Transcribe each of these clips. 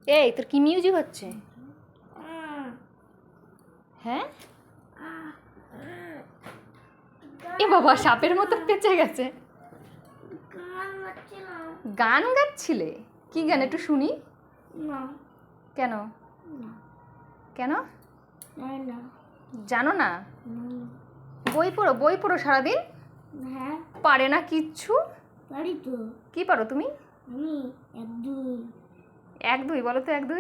এই তোর কি মিউজিক হচ্ছে? হ্যাঁ, এ বাবা সাপের মতো পেঁচে গেছে। গান গাচ্ছিলে? কি গান একটু শুনি। কেন কেন জানো না? বই পড়ো সারাদিন? হ্যাঁ পারে না কিচ্ছু। পারি তো। কি পারো তুমি? আমি 1 2 এক দুই বলো তো, 1 2।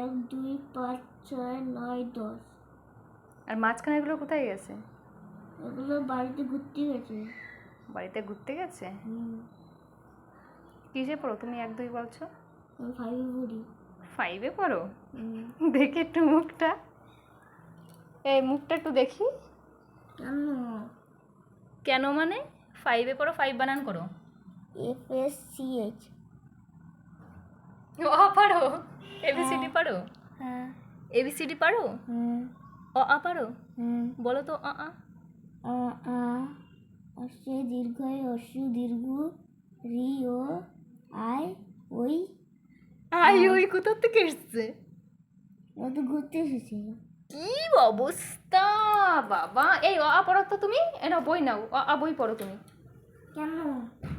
1 2 5 6 9 10। আর মাঝখানে এগুলো কোথায় গেছে? এগুলো বাড়িতে ঘুরতে গেছে। বাড়িতে ঘুরতে গেছে? কিসে পড়ো তুমি 1 2 বলছো? আমি 5 পড়ি। 5-এ পড়ো? দেখি একটু মুখটা, এই মুখটা একটু দেখি। কেন? কেন মানে? 5-এ পড়ো, 5 বানান করো। FSCH। অ পারো? এবিসিডি পারো? হ্যাঁ। এবিসিডি পারো? অ আ পারো? বলো তো অ আ। আ আ অশ্বে দীর্ঘয় অশ্রু দীর্ঘ রি ও আই ওই। আই ওই কোথা থেকে এসছে? ও তো ঘুরতে এসেছে। কি অবস্থা বাবা! এই অ আ পড়ো তো তুমি। নাও বই নাও, অ আ বই পড়ো তুমি। কেন?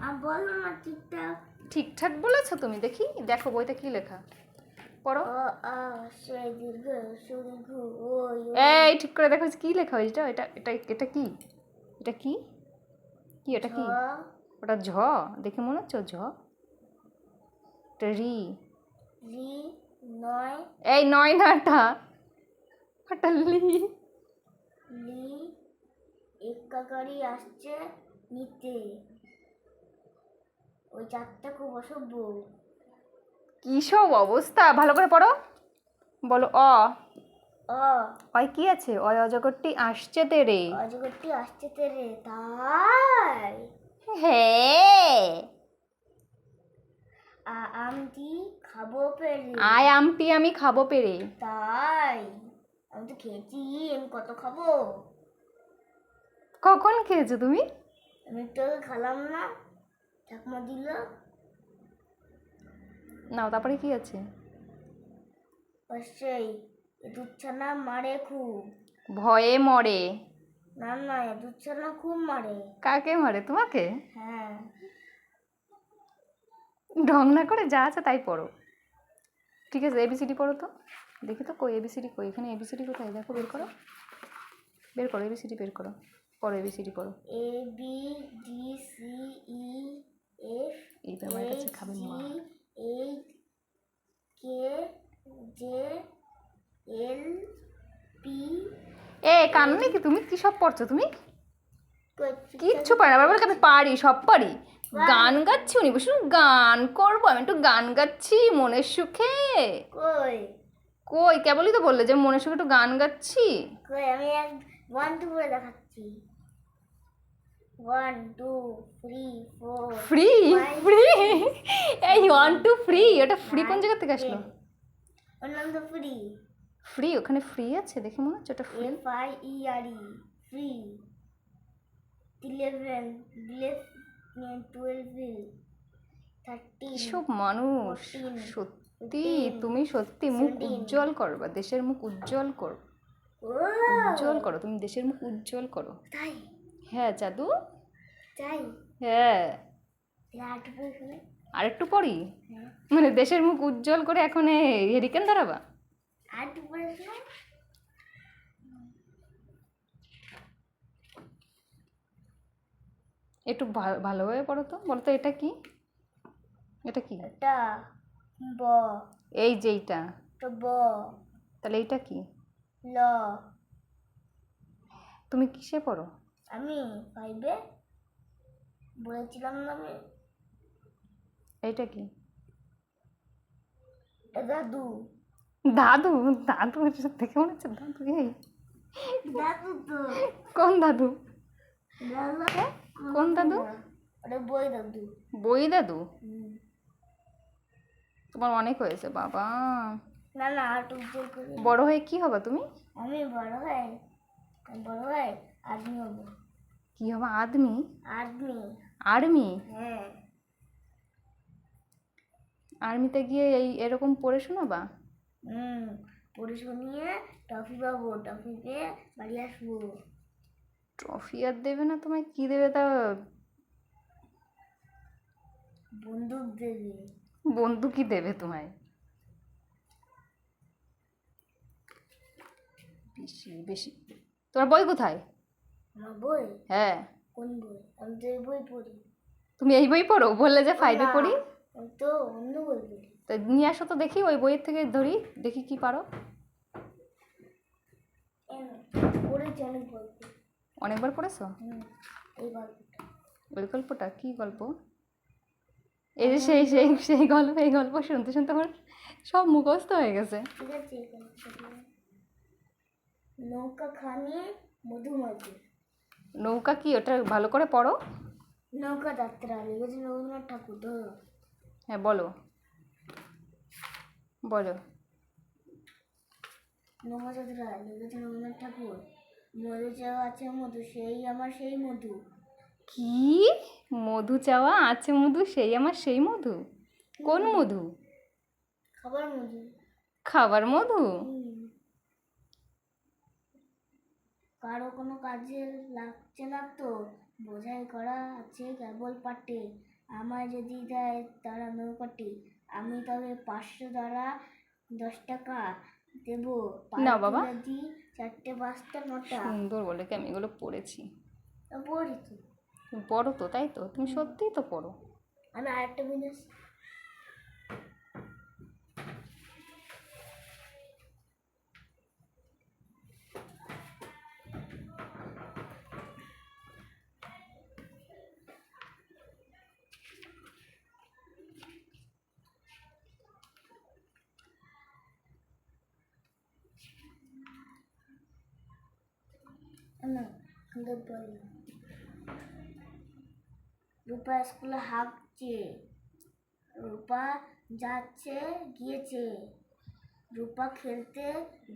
আর বলো না ঠিকঠাক। ঠিকঠাক বলেছো তুমি, দেখি দেখো বইতে কি লেখা, পড়ো। অ আ অশ্বে দীর্ঘ অশ্রু দীর্ঘ ওই এই ঠিক করে দেখো কি লেখা হয়েছে। এটা কি? এটা কি? কি এটা কি? ওটা ঝ, দেখে মনে হচ্ছে ঝ। এটা রি। রি নয়। এই নয় না, ওটা লি। লি একাকারি আসছে নিতে। ওই চারটা খুব অসভ্য। কি সব অবস্থা, ভালো করে পড়ো। বলো অ। অ অয় কি আছে? অয় অজগরটি আসছে তেরে। অজগরটি আসছে তেরে তাই। হ্যাঁ। আমটি খাবো পেরে আয় আমটি আমি খাবো পেরে। তাই। আমি তো খেয়েছি, আমি কত খাবো। কখন খেয়েছো তুমি? আমি তো খেলাম না, ঠাকুমা দিল। নাও, তারপরে কি আছে? অবশ্যই দুধছানা মারে খুব। ভয়ে মরে। না না, দুধছানা খুব মারে। কাকে মারে? তোমাকে? হ্যাঁ। ঢং না করে যা আছে তাই পড়ো। ঠিক আছে, এবিসিডি পড়ো তো। দেখি তো কই এবিসিডি, কই এখানে এবিসিডি কোথায়? দেখো, বের করো, বের করো এবিসিডি, বের করো, পড়ো এবিসিডি পড়ো। A B D C E F এইবার আমার কাছে খাবে মা। H K J L P. এ কানো নাকি তুমি? কি সব পড়ছো তুমি? কিচ্ছু পারি না, আবার বলে আমি পারি, সব পারি। গান গাচ্ছি, উনি বসে গান করবো, আমি একটু গান গাচ্ছি মনের সুখে। কই কই কেবলই তো বললে যে মনের সুখে একটু গান গাচ্ছি। কই আমি 1 2 করে দেখাচ্ছি। 1 2 3 4 ফ্রি? 5 ফ্রি? এই 1 2 ফ্রি? ওটা ফ্রি কোন জায়গা থেকে আসলো? ওর নাম তো ফ্রি। ফ্রি? ওখানে ফ্রি আছে দেখে মনে হচ্ছে ওটা ফ্রি। FIERE free. 11 12 13 সব মানুষ, 14 সত্যি 15 তুমি সত্যি মুখ 17 উজ্জ্বল করো, বা দেশের মুখ উজ্জ্বল করো। উজ্জ্বল করো, তুমি দেশের মুখ উজ্জ্বল করো। তাই হ্যাঁ জাদু। তাই। হ্যাঁ, আর একটু পড়ি, মানে দেশের মুখ উজ্জ্বল করে এখন হেরিকেন দাঁড়াবা। একটু ভালোভাবে পড়ো তো, বলো তো এটা কি? এটা কি? এটা ব। এই যে এইটা, তো ব। তাহলে এইটা কি? ল। তুমি কিসে পড়ো? আমি 5-এ বলেছিলাম না আমি। এইটা কি? দাদু। দাদু? দাদু দেখে মনে হচ্ছে দাদু। এই দাদু তো। কোন দাদু? দাদু কোন দাদু? ওটা বই দাদু। বই দাদু? তোমার অনেক হয়েছে বাবা। না না, আর উজ্জ্বল করে। বড় হয়ে কি হবে তুমি? আমি বড় হয়ে আর্মি হব। কি হবে? আদমি? আর্মি। আর্মি? হ্যাঁ। আর্মিতে গিয়ে এরকম পড়ে শোনাবা? পড়ে শুনিয়ে ট্রফি পাবো, ট্রফি পেয়ে বাড়ি আসবো। ট্রফি আর দেবে না তোমায়, কি দেবে তা? বন্দুক দেবে। বন্দুকই দেবে তোমায়। বেশি বেশি। তোমার বই কোথায়? আমার বই? হ্যাঁ। কোন বই? আমি তো এই বই পড়ি। তুমি এই বই পড়ো? বললে যে 5-এ না, পড়ি। আমি তো অন্য বই পড়ি। তো নিয়ে আসো তো দেখি, ওই বইয়ের থেকে ধরি, দেখি কি পারো। পড়েছি অনেক গল্প। অনেকবার পড়েছো? এই গল্পটা। ওই গল্পটা কি গল্প? এই যে সেই সেই সেই গল্প, এই গল্প শুনতে শুনতে আমার সব মুখস্থ হয়ে গেছে। ঠিক আছে, এই গল্পটা। নৌকা খানি মধুমতি। নৌকা কি? ওটা ভালো করে পড়ো। নৌকা যাত্রা লেগেছে রবীন্দ্রনাথ ঠাকুর তো। হ্যাঁ বলো বলো। নৌকা যাত্রা লেগেছে রবীন্দ্রনাথ ঠাকুর। মধু চাওয়া আছে মধু, সেই আমার সেই মধু। কি? মধু চাওয়া আছে মধু, সেই আমার সেই মধু? কোন মধু? খাবার মধু। খাবার মধু? কারো কোনো কাজে লাগছে না তো, বোঝাই করা আছে কেবল পাটে। আমায় যদি দেয় তারা নৌকাটি, আমি তবে 500 দ্বারা 10 টাকা দেবো। না বাবা। দি 4টে 5টা নোটা। সুন্দর বলে কি, আমি এগুলো পড়েছি। পড়ি তো। তুমি পড়ো তো, তাই তো? তুমি সত্যিই তো পড়ো। আমি আরেকটা বিজনেস। না, রূপা স্কুলে হাঁকছে, রূপা যাচ্ছে গিয়েছে, রূপা খেলতে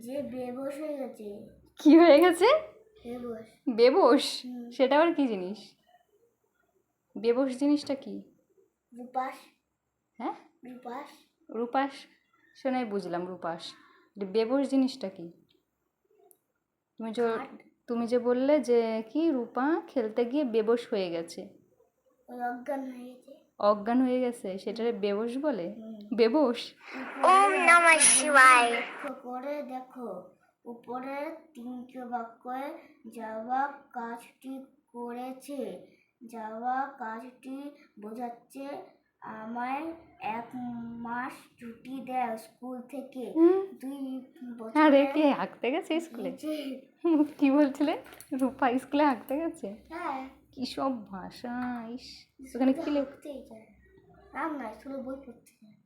যে বেবস হয়ে গেছে। কি হয়ে গেছে? বেবস। বেবস? সেটা আবার কি জিনিস? বেবস জিনিসটা কি? রূপাস। হ্যাঁ, রূপাস। রূপাস শোনাই বুঝলাম, রূপাস। বেবস জিনিসটা কি? তুমি যে বললে যে কি রূপা খেলতে গিয়ে বেবস হয়ে গেছে। অজ্ঞান হয়ে গেছে। অজ্ঞান হয়ে গেছে, সেটারে বেবস বলে? বেবস? ওম নমঃ শিবায়। করে দেখো, উপরে 3টে বাক্যে যাওয়া কাজটি করেছে। যাওয়া কাজটি বোঝাচ্ছে আমায় 1 মাস ছুটি দেয় স্কুল থেকে। 2 বছর। আরে কি হাঁকতে গেছে স্কুলে? কি বলছিলে? রূপা স্কুলে হাঁকতে গেছে? হ্যাঁ। কি সব ভাষা! ইস, ওখানে কি হাঁকতেই যায়। রাম না, স্কুলে বই পড়তে যায়,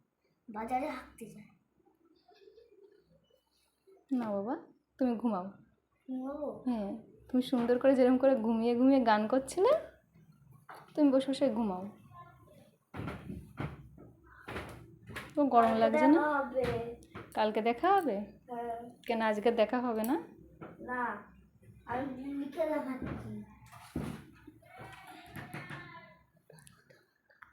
বাজারে হাঁকতে যায়। না বাবা, তুমি ঘুমাও। ঘুমাবো? হ্যাঁ, তুমি সুন্দর করে যেরকম করে ঘুমিয়ে ঘুমিয়ে গান করছিলে, তুমি বসে বসে ঘুমাও। তো গরম লাগছে না? কালকে দেখা হবে? কেন আজকে দেখা হবে না? না, আমি লিখে দেখাচ্ছি।